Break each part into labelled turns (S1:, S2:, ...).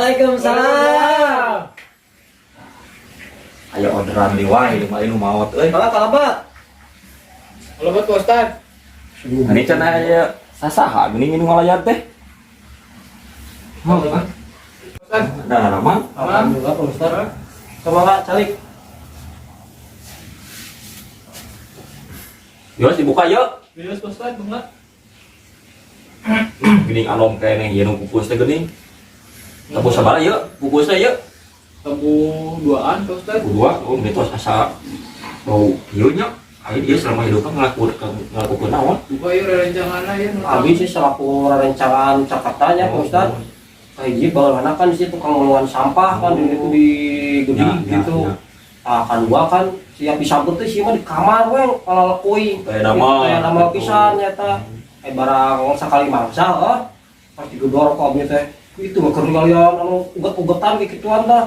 S1: Waalaikumsalam.
S2: Ayo orderan di wae di mana maot euy.
S1: Kalabat.
S3: Kalabat Pak Ustad.
S2: Ini cenah aya sasaha geuning minum ngalayat teh.
S3: Ustad.
S2: Nah, Rama.
S1: Alhamdulillah Pak Ustad. Semoga calik.
S2: Yo dibuka yuk.
S3: Bios Pak Ustad, bunga.
S2: Geuning alom keneh ieu nu pupus teh geuning. Tepus sabaraha yuk? Pupusna yuk.
S3: Tebu duaan Pak Ustad.
S2: Dua, oh mitos asa bau ieu nya. Ayo dia selama hidupnya ngelakukan naon?
S3: Buka yuk rencanganna ya.
S1: Abi sih selaku rencangan Cakatanya Pak Ustad. Kayak bawa anak kan di situ tukang ngulungan sampah kan itu di gede gitu. Kan gua kan siap disambut teh sih mah di kamar we kalau lekui.
S2: Kayak
S1: nama pisan nyata. Barang sakali mangsa pas digedor kok teh. Itu keur kalian anu uget-ugetan kikituan dah.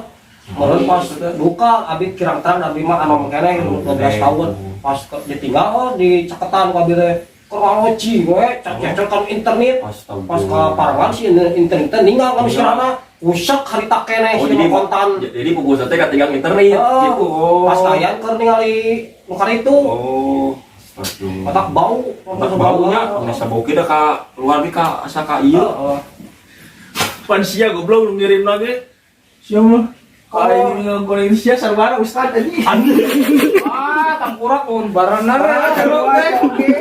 S1: Meureun pas duka abi kirang terang abi mah anu keneh 12 tahun pas ditinggal di Caketan ku abi teh. Keur ngaloci we cek-cek kan internet. Pas ka parangan si internet teh ninggal ka sirana. Usak harita keneh si kontan.
S2: Jadi pupus teh katinggal internet gitu.
S1: Pas layan keur ningali nu itu.
S2: Oh.
S1: Otak bau,
S2: otak baunya nggak bau kita ka luar nih ka asa ka ieu.
S3: Pan sia goblok lu ngirim lagi. Sia mah. Kalau ini ngegoreng sia sarwana Ustad anjing. Tangkurak mun baranana. Oke.